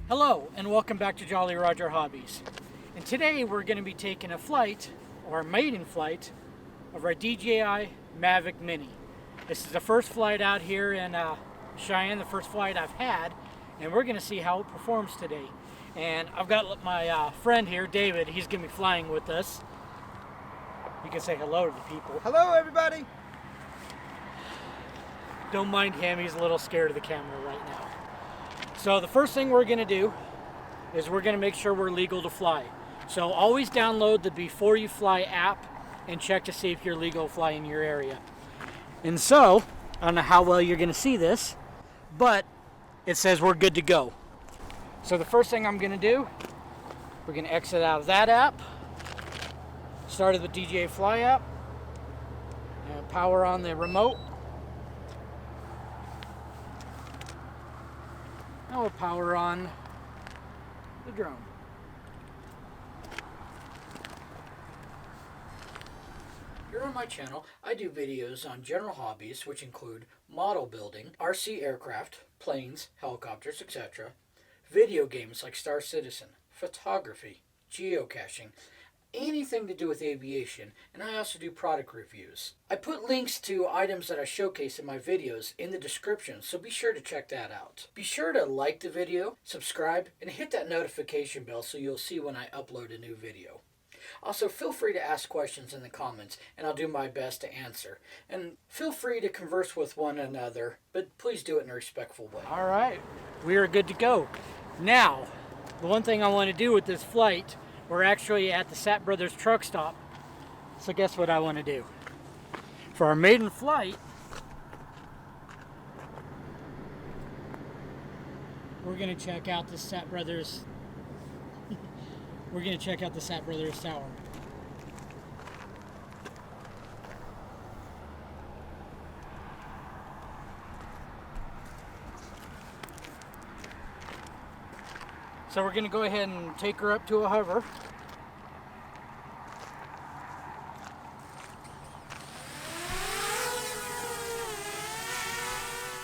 Hello and welcome back to Jollyroger Hobbies. And today we're going to be taking a flight, or a maiden flight, of our Dji Mavic Mini. This is the first flight out here in Cheyenne, the first flight I've had, and we're going to see how it performs today. And I've got my friend here, David. He's going to be flying with us. You can say hello to the people. Hello, everybody. Don't mind him, he's a little scared of the camera right now. So the first thing we're going to do is we're going to make sure we're legal to fly. So always download the Before You Fly app and check to see if you're legal to fly in your area. And so, I don't know how well you're going to see this, but it says we're good to go. So the first thing I'm going to do, we're going to exit out of that app, started the DJ Fly app, and power on the remote. Now we'll power on the drone. Here on my channel, I do videos on general hobbies, which include model building, RC aircraft, planes, helicopters, etc., video games like Star Citizen, photography, geocaching, anything to do with aviation, and I also do product reviews. I put links to items that I showcase in my videos in the description, so be sure to check that out. Be sure to like the video, subscribe, and hit that notification bell so you'll see when I upload a new video. Also, feel free to ask questions in the comments, and I'll do my best to answer. And feel free to converse with one another, but please do it in a respectful way. All right, we are good to go. Now, the one thing I want to do with this flight, we're actually at the Sat Brothers truck stop. So guess what I want to do? For our maiden flight, we're going to check out the Sat Brothers. We're going to check out the Sat Brothers Tower. So we're going to go ahead and take her up to a hover.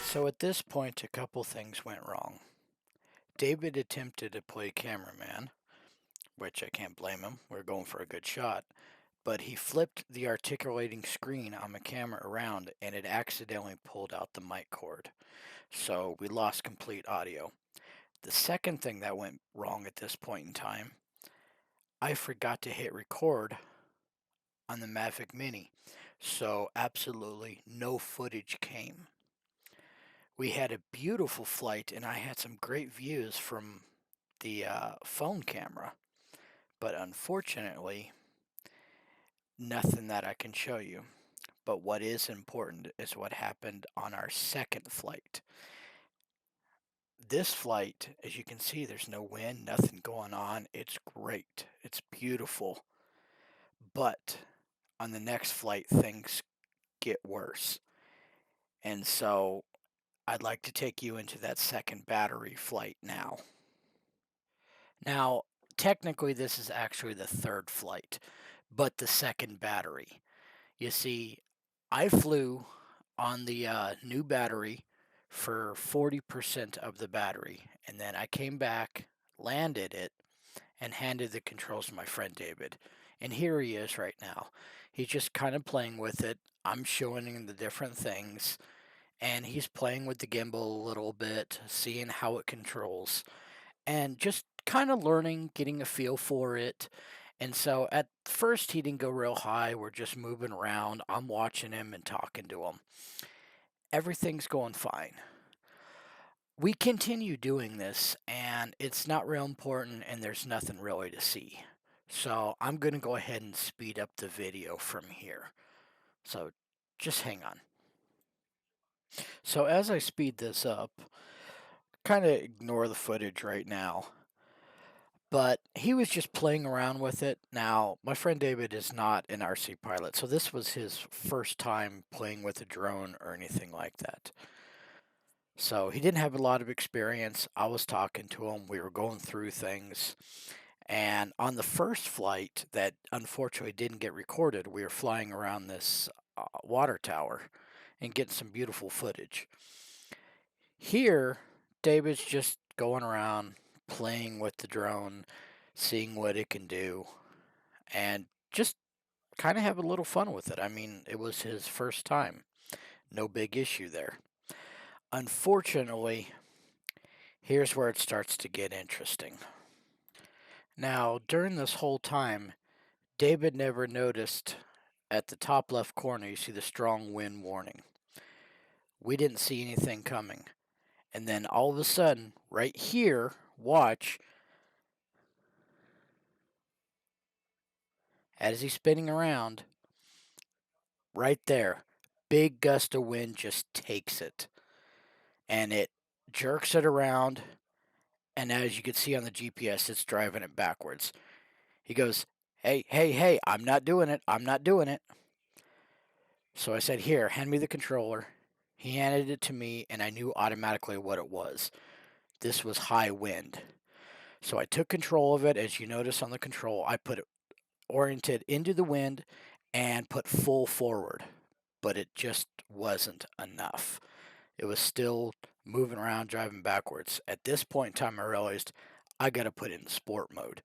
So at this point, a couple things went wrong. David attempted to play cameraman, which I can't blame him. We're going for a good shot. But he flipped the articulating screen on the camera around and it accidentally pulled out the mic cord. So we lost complete audio. The second thing that went wrong at this point in time, I forgot to hit record on the Mavic Mini. So absolutely no footage came. We had a beautiful flight and I had some great views from the phone camera. But unfortunately, nothing that I can show you. But what is important is what happened on our second flight. This flight, as you can see, there's no wind, nothing going on. It's great. It's beautiful. But on the next flight, things get worse. And so I'd like to take you into that second battery flight now. Now, technically, this is actually the third flight, but the second battery. You see, I flew on the new battery for 40% of the battery, and then I came back, landed it, and handed the controls to my friend David. And here he is right now. He's just kind of playing with it. I'm showing him the different things, and he's playing with the gimbal a little bit, seeing how it controls, and just kind of learning, getting a feel for it. And so at first he didn't go real high. We're just moving around. I'm watching him and talking to him. Everything's going fine. We continue doing this and it's not real important and there's nothing really to see. So I'm going to go ahead and speed up the video from here. So just hang on. So as I speed this up, kind of ignore the footage right now. But he was just playing around with it. Now, my friend David is not an RC pilot, so this was his first time playing with a drone or anything like that. So he didn't have a lot of experience. I was talking to him. We were going through things. And on the first flight that unfortunately didn't get recorded, we were flying around this water tower and getting some beautiful footage. Here, David's just going around, playing with the drone, seeing what it can do, and just kind of have a little fun with it. I mean, it was his first time. No big issue there. Unfortunately, here's where it starts to get interesting. Now, during this whole time, David never noticed at the top left corner, you see the strong wind warning. We didn't see anything coming. And then all of a sudden, right here, watch, as he's spinning around, right there, big gust of wind just takes it. And it jerks it around. And as you can see on the GPS, it's driving it backwards. He goes, hey, hey, hey, I'm not doing it. I'm not doing it. So I said, here, hand me the controller. He handed it to me, and I knew automatically what it was. This was high wind. So I took control of it. As you notice on the control, I put it oriented into the wind and put full forward. But it just wasn't enough. It was still moving around, driving backwards. At this point in time, I realized I got to put it in sport mode.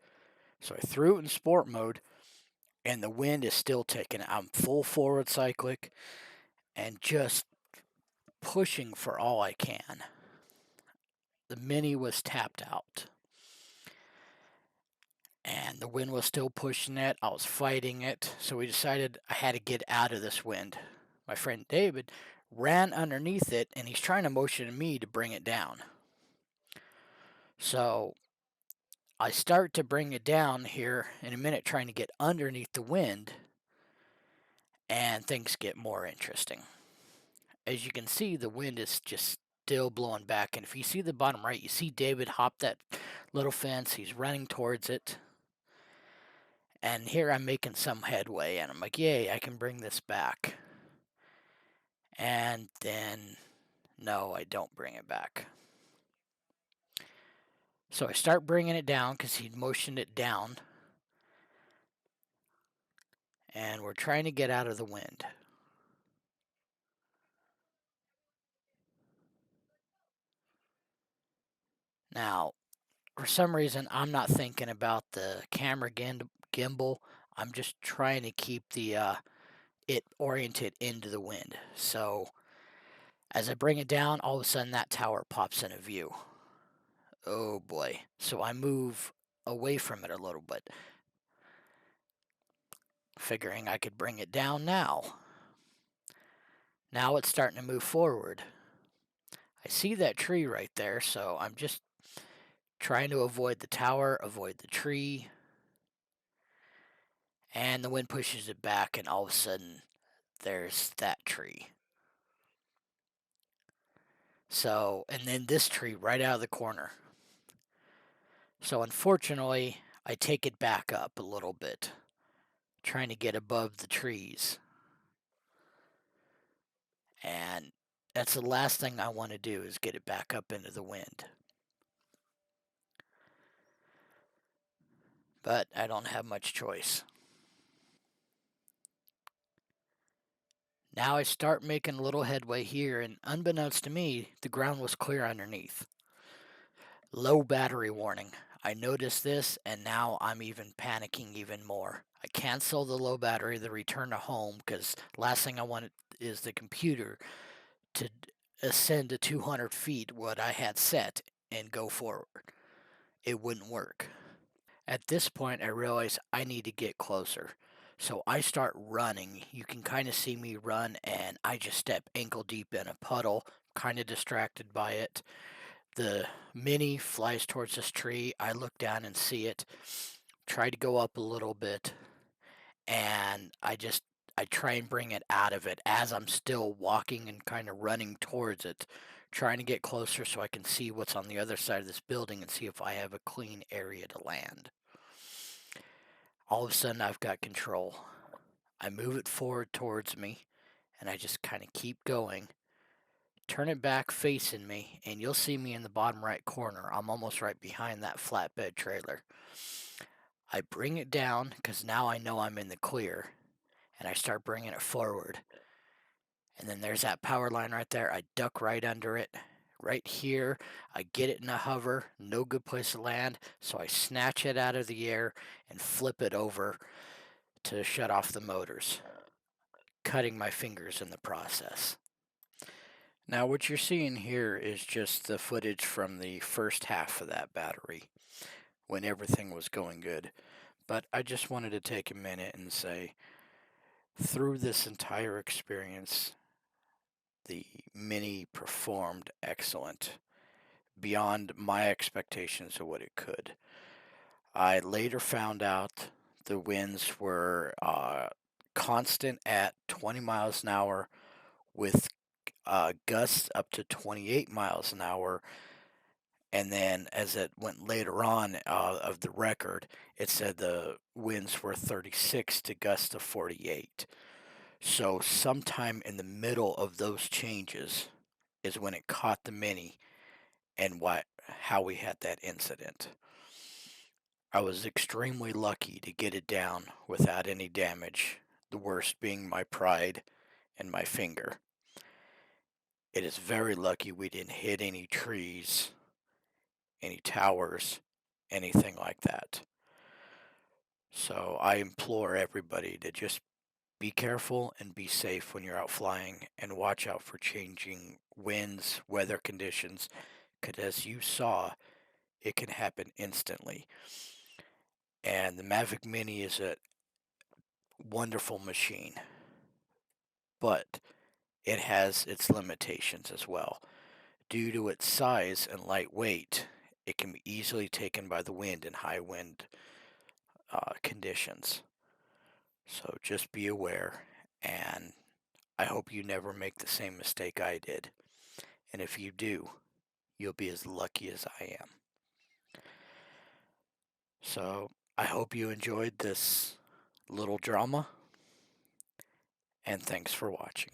So I threw it in sport mode, and the wind is still taking. I'm full forward cyclic and just pushing for all I can. The Mini was tapped out, and the wind was still pushing it. I was fighting it, so we decided I had to get out of this wind. My friend David ran underneath it, and he's trying to motion me to bring it down. So I start to bring it down here in a minute, trying to get underneath the wind, and things get more interesting. As you can see, the wind is just still blowing back, and if you see the bottom right, you see David hop that little fence. He's running towards it, and here I'm making some headway, and I'm like, yay, I can bring this back. And then, no, I don't bring it back. So I start bringing it down because he'd motioned it down, and we're trying to get out of the wind. Now, for some reason, I'm not thinking about the camera gimbal. I'm just trying to keep it oriented into the wind. So as I bring it down, all of a sudden that tower pops into view. Oh boy. So I move away from it a little bit, figuring I could bring it down now. Now it's starting to move forward. I see that tree right there, so I'm just trying to avoid the tower, avoid the tree, and the wind pushes it back, and all of a sudden there's that tree. So, and then this tree right out of the corner. So unfortunately, I take it back up a little bit, trying to get above the trees. And that's the last thing I want to do, is get it back up into the wind. But I don't have much choice. Now I start making a little headway here, and unbeknownst to me, the ground was clear underneath. Low battery warning. I noticed this, and now I'm even panicking even more. I cancel the low battery, the return to home, because last thing I want is the computer to ascend to 200 feet, what I had set, and go forward. It wouldn't work. At this point, I realize I need to get closer. So I start running. You can kind of see me run, and I just step ankle deep in a puddle, kind of distracted by it. The Mini flies towards this tree. I look down and see it. Try to go up a little bit, and I try and bring it out of it as I'm still walking and kind of running towards it, trying to get closer so I can see what's on the other side of this building and see if I have a clean area to land. All of a sudden, I've got control. I move it forward towards me, and I just kind of keep going. Turn it back facing me, and you'll see me in the bottom right corner. I'm almost right behind that flatbed trailer. I bring it down because now I know I'm in the clear, and I start bringing it forward. And then there's that power line right there. I duck right under it, right here. I get it in a hover, no good place to land, so I snatch it out of the air and flip it over to shut off the motors, cutting my fingers in the process. Now what you're seeing here is just the footage from the first half of that battery when everything was going good. But I just wanted to take a minute and say, through this entire experience, the Mini performed excellent, beyond my expectations of what it could. I later found out the winds were constant at 20 miles an hour with gusts up to 28 miles an hour. And then as it went later on of the record, it said the winds were 36 to gusts of 48. So sometime in the middle of those changes is when it caught the Mini and how we had that incident. I was extremely lucky to get it down without any damage, the worst being my pride and my finger. It is very lucky we didn't hit any trees, any towers, anything like that. So I implore everybody to just be careful and be safe when you're out flying and watch out for changing winds, weather conditions, because as you saw, it can happen instantly. And the Mavic Mini is a wonderful machine, but it has its limitations as well. Due to its size and light weight, it can be easily taken by the wind in high wind conditions. So just be aware, and I hope you never make the same mistake I did. And if you do, you'll be as lucky as I am. So I hope you enjoyed this little drama, and thanks for watching.